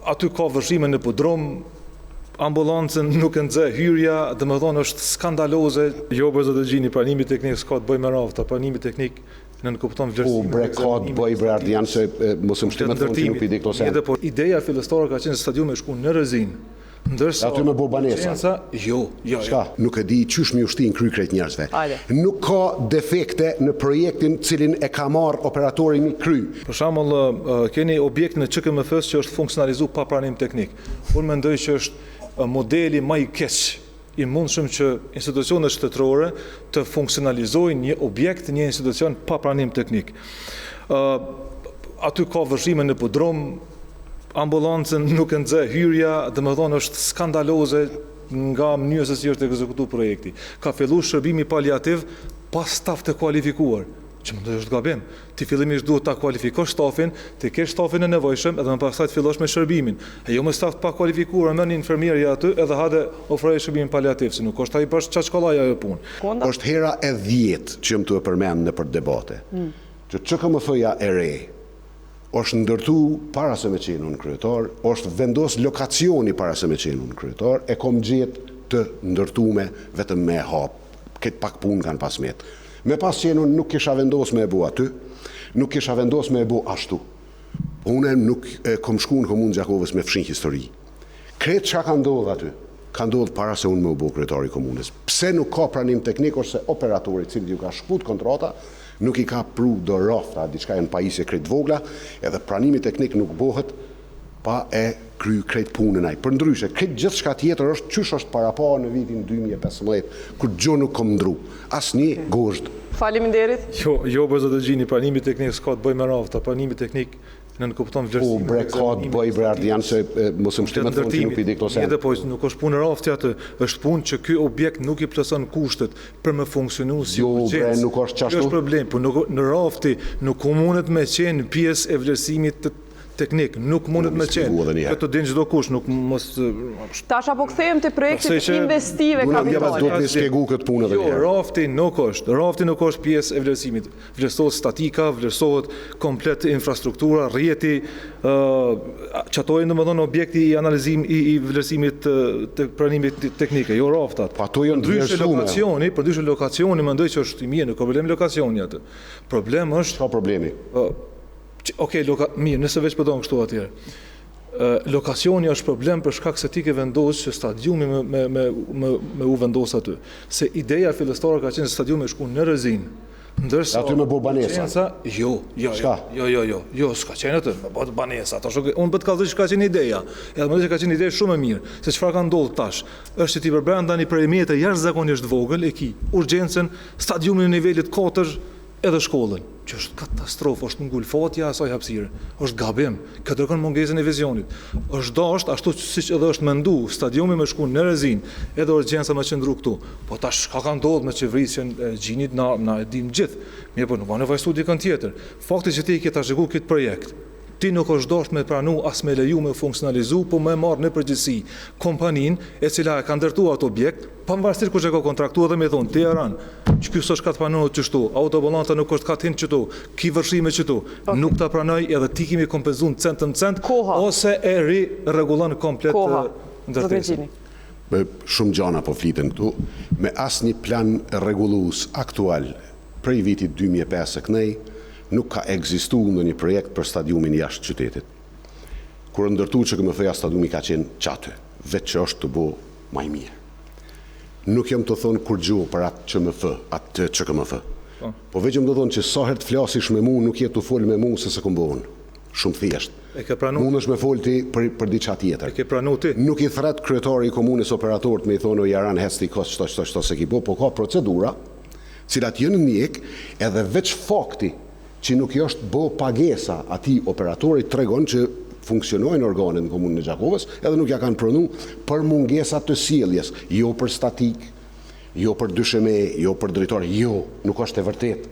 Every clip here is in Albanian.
aty ka vështrime në podrom, ambulancën nuk e nxe hyrja, domethënë është skandaloze. Jo për zot e gjini, pranimi teknik s'ka të bëjë me rafta, pranimi teknik në kupton vlerësimin. Po bre ka të bëjë bre ardian se mos më shtimë thonë që nuk i di këto sen. Po ideja fillestare ka qenë se stadiumi shku në rrezinë. Ndërsa aty me bo banesa. Jo. Shka? Nuk e di qysh mi ushtin kry krejt njerëzve. Nuk ka defekte në projektin cilin e ka marrë operatori mi kry. Për shembull, keni objektin e ÇKMF-s që është funksionalizu pa pranim teknik. Unë mendoj që është modeli më i keq i mundshëm që institucionet shtetërore të funksionalizojnë një objekt, një institucion pa pranim teknik. Aty ka vështrime në podrom, ambulancën nuk e nxe hyrja, domethënë është skandaloze nga mënyra se si është ekzekutuar projekti. Ka filluar shërbimi paliativ pa staf të kualifikuar, që mendoj është gabim. Ti fillimisht duhet ta kualifikosh stafin, ti ke stafin e nevojshëm, edhe më pastaj të fillosh me shërbimin. E jo me staf pa kualifikuar, më një infermieri aty edhe hade ofroj shërbimin paliativ, se nuk është ai bash çaçkollaja ajo punë. Është hera e 10 që më të përmend në për debate. Që ÇKMF-ja e re është ndërtu para se me qenë unë kryetar, është vendos lokacioni para se me qenë unë kryetar, e kom gjetë të ndërtume vetëm me hap, këtë pak punë kanë pasmet. Me pas qenë unë nuk kisha vendos me e bu aty, nuk kisha vendos me e bu ashtu. Unë nuk kom shku në komunë Gjakovës me fshin histori. Kretë që ka ndodhë aty, ka ndodhë para se unë me u bu kryetari komunës. Pse nuk ka pranim teknik, ose operatori cili ju ka shkput kontrata, nuk i ka pru do rafta, diçka e në pajisje krejt vogla, edhe pranimi teknik nuk bohet pa e kry krejt punën aj. Për ndryshe, krejt gjithë shka tjetër është qysh është para pa në vitin 2015, kur gjo nuk kom ndru. As një gozhd. Faleminderit. Jo për zot e gjini, pranimi teknik s'ka të bëjë me rafta, pranimi teknik në kupton vlerësimin. Po bre ka të bëjë bre ardian se mos më shtimë thonë që nuk i di këto sen. Edhe po nuk është punë rafti atë, është punë që ky objekt nuk i plotson kushtet për me funksionuar si urgjencë. Jo bre, nuk është çashtu. Është problem, po në rafti nuk mundet me qenë pjesë e vlerësimit teknik, nuk mundet me qenë. Këtë din çdo kush, nuk mos. Tash apo kthehem te projektet investive kapitale. Do të shpjegoj këtë punë edhe. Jo, rafti nuk është pjesë e vlerësimit. Vlerësohet statika, vlerësohet komplet infrastruktura, rrjeti, çatojnë domethënë objekti i analizim i vlerësimit të pranimit teknike, jo raftat. Ato janë ndryshe lokacioni, mendoj që është i mirë, nuk ka problem lokacioni atë. Problem është. Çfarë problemi? Okej, mirë, nëse veç përdojnë kështu atyre. Lokacioni është problem për shkak se ti ke vendosë që stadiumi me u vendosë aty. Se ideja fillestare ka qenë se stadiumi shku në rrezinë. Ndërsa aty me bo banesa. Jo, s'ka qenë aty, me bo banesa. Unë bëtë kallëzoj që ka qenë ideja. Edhe më dhe që ka qenë ideja shumë e mirë. Se çfarë ka ndodhur tash, është që ti përbrenda një perimet e jashtëzakonisht vogël, e ki urgjencën, stadiumi në nivelit 4 edhe shkollën, që është katastrofë, është ngulfatja asaj hapësire, është gabim, këtë kërkon mungesën e vizionit. Është dashur ashtu siç edhe është mendu, stadiumi me shku në rrezinë, edhe urgjenca me qëndru këtu. Po tash ka ndodhur me qeverisjen e gjinit na e dim gjithë. Mirë, po nuk ka nevojë studi dikën tjetër. Fakti që ti ke ta shikuar këtë projekt, ti nuk është dashur me pranu as me leju me funksionalizu, po me marrë në përgjithësi kompaninë e cila e ka ndërtuar atë objekt, pavarësisht kush e ka kontraktuar dhe me thonë, ti Aran, që ky s'është ka të pranuar çështu, autobolanta nuk është ka të hinë çështu, ki vërshime çështu, nuk ta pranoj edhe ti kemi kompenzuar cent në cent, ose e rregullon komplet ndërtesën. Me shumë gjana po fliten këtu, me asnjë plan rregullues aktual prej vitit 2005 së kënej, nuk ka ekzistuar ndonjë projekt për stadiumin jashtë qytetit. Kur ndërtu ÇKMF-ja, stadiumi ka qenë çatë, vetë që është të bo më i mirë. Nuk jam të thonë kur gjuhë për atë ÇKMF. Po veçëm të thonë që sa herë të flasish me mu, nuk jetë të folë me mu se se këmbohën. Shumë thjesht. Mund është me folë ti për diçka tjetër. Nuk i thret kryetari i komunës operatorët me i thonë o Jaran hesti kos qëto se ki bo, po ka procedura, cilat jënë njek edhe veç fakti që nuk i është bo pagesa ati operatorit tregon që funksionojnë organet në komunën e Gjakovës edhe nuk ja kanë pranu për mungesat të sjelljes, jo për statik, jo për dysheme, jo për drejtor, jo, nuk është e vërtet.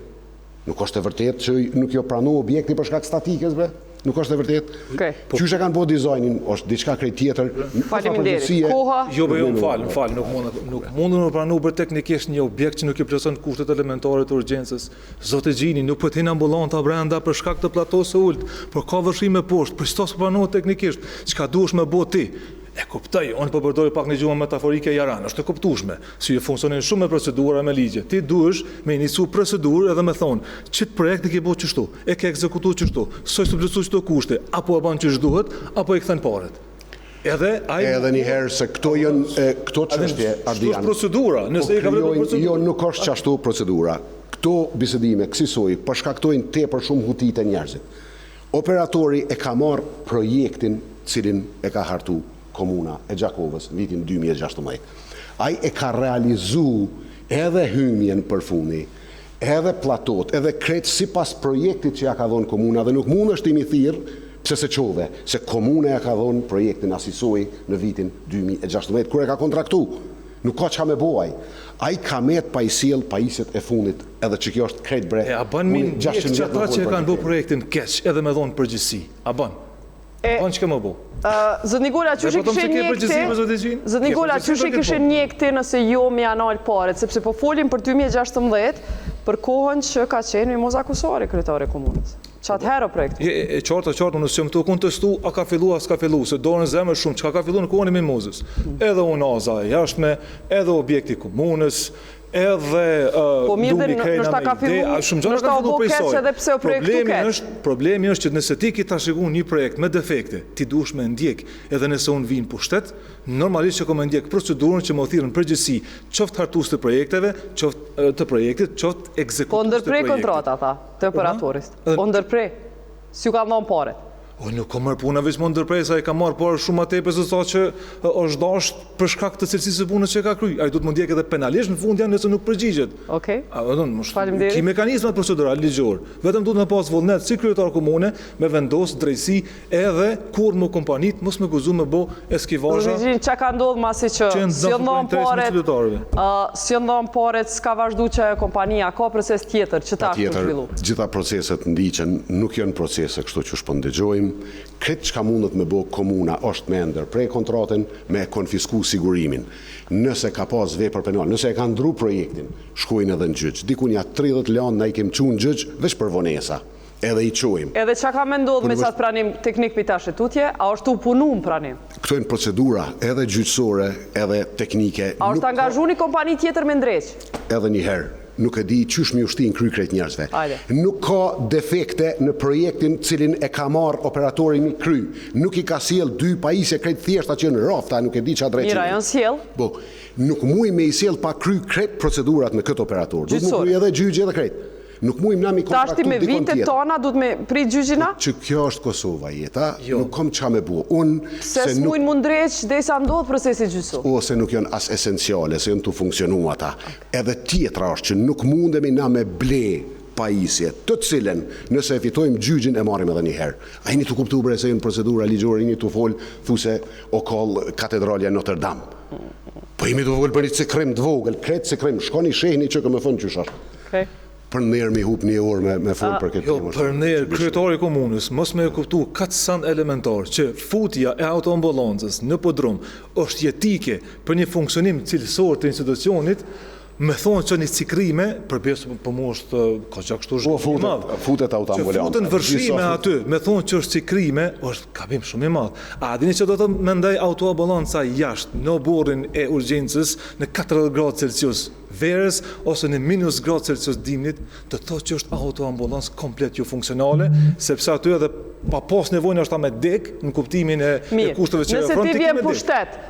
Nuk është e vërtet që nuk jo pranu objekti për shkak statikës, bre. Nuk është e vërtet? Okej. Qyshe kanë bo dizajnin, është diçka krejt tjetër. Faleminderit. Koha. Jo, më falë, nuk mundën më pranu për teknikisht një objekt që nuk i plotson kushtet elementare të urgjencës. Zotë Gjini, nuk po t'hin ambulanta brenda për shkak të platosë së ulët, por ka vështrime poshtë, për çto s'pranohet teknikisht, çka duhesh me bë ti. E kuptoj, unë po përdori pak në gjuhën metaforike jaran, është e kuptueshme, si funksionon shumë me procedura me ligje. Ti duhesh me inicu procedurë edhe me thonë, çit projekt e ke bërë çështu, e ke ekzekutuar çështu, soi të plotësoj çdo kushte, apo e bën ç'është duhet, apo i kthen paret. Edhe një herë se këto çështje Ardian. Është procedura, nëse i ka vlerë procedura. Jo, nuk është çashtu procedura. Këto bisedime kësaj përshkaktojnë tepër shumë huti të njerëzit. Operatori e ka marrë projektin cilin e ka hartu komuna e Gjakovës vitin 2016. Ai e ka realizu edhe hymjen për fundi, edhe platot, edhe kretë si pas projektit që ja ka dhonë komuna, dhe nuk mund është imi thirë pse se qove, se komuna ja ka dhonë projektin asisoj në vitin 2016, kër e ka kontraktu. Nuk ka që ka me boj. Ai ka met pa i siel pajisjet e fundit, edhe që kjo është krejt bre. A bën min që ata që e kanë bë projektin keq, edhe me dhonë përgjithësi. A bën? Bën që ka më bo? Zot Nikola, çush e kishe njekti? Zot Nikola, çush e kishe njekti nëse jo me anal paret, sepse po folim për 2016, për kohën që ka qenë mos akusori kryetari i komunës. Çat herë projekt. E qartë, unë s'jam të kontestu, a ka fillu, a s'ka fillu, se dorën zemër shumë, çka ka fillu në kohën e Mimozës. Edhe unaza e jashtme, edhe objekti i komunës, edhe Lumi Krena me ide, shumë gjëra ka fillu prej saj. Edhe pse o projektu keq. Problemi është që nëse ti ki ta shikuar një projekt me defekte, ti duhesh me ndjek, edhe nëse unë vin pushtet, normalisht që ko me ndjek procedurën që më thirrën përgjithësi, qoftë hartues të projekteve, qoftë të projektit, qoftë ekzekutues të projektit. Po ndërprej kontrata ata të operatorit. Po ndërprej. Si ka dhënë paret. Nuk ka marrë puna veç më ndërprej, sa i ka marrë parë shumë atë tepër se sa që është dashur për shkak të cilësisë së punës që ka kryer. Ai duhet më ndjek edhe penalisht në fund janë nëse nuk përgjigjet. Okej. Faleminderit. Ki mekanizmat procedural ligjor. Vetëm duhet të pas vullnet si kryetar komune me vendos drejtësi edhe kur më kompanit mos më guxu me bë eskivazha. Çka ka ndodhur masi që si ndon paret s'ka vazhduar që kompania ka proces tjetër që ta zhvillu. Gjitha proceset ndiqen, nuk janë procese kështu që po ndëgjojmë. Kretë që ka mundet me bo komuna është me ndërprej kontratën, me konfisku sigurimin. Nëse ka pas vepër penal, nëse e ka ndru projektin, shkojnë edhe në gjyq. Dikun ja 30 lanë na i kem qunë në gjyq, veç për vonesa. Edhe i qojmë. Edhe që ka me ndodhë me qatë pranim teknik për ta shetutje, a është u punu në pranim? Këto e në procedura, edhe gjyqësore, edhe teknike. A është angazhu një kompani tjetër me ndreq? Edhe një herë. Nuk e di qysh mi ushti në kry krejt njerëzve. Nuk ka defekte në projektin cilin e ka marë operatori mi kry. Nuk i ka siel 2 pajisje krejt thjeshta që në rafta, nuk e di që adreqin. Mira, janë siel? Nuk muj me i siel pa kry krejt procedurat në këtë operator. Duhet mu kry edhe gjyqë edhe krejt. Nuk mujmë nami kontraktu dikon tjetër. Ta shti me vite tona, duhet me prit gjyqina? Që kjo është Kosova jeta, nuk kom qa me bu. Se s'mujnë mundreq dhe sa ndodhë procesi gjyqësu? Ose nuk janë as esenciale, se janë të funksionu ata. Edhe tjetra është që nuk mundemi na me ble pajisje, të cilën nëse e fitojmë gjyqin e marim edhe një herë. A jeni të kuptu bre se jenë procedura ligjore, jeni të folë, thuse o koll katedralja Notre Dame. Po jemi të folë për një cikrim të vogël, kretë cikrim, shkoni shehni që këmë fënë qysh është. Për nërë mi hup një orë me folë për këtë temë. Për nërë, kryetari komunës, mos me kuptu katë san elementar që futja e autoambulancës në podrum është jetike për një funksionim cilësor të institucionit, me thonë që një cikrime, përbjesë për mu është ka që kështu është një madhë. Futet autoambulancë. Që futën vërshime aty, me thonë që është cikrime, është kabim shumë i madhë. A dini që do të mendaj autoambulanca jashtë në borin e urgjencës në 40 gradë Celsius verës, ose në minus gradë Celsius dimnit, të thotë që është autoambulancë komplet jo funksionale, sepse aty edhe pa pas nevojnë është ta me dek, në kuptimin e kushtëve që e nëse ti vjen pushtet,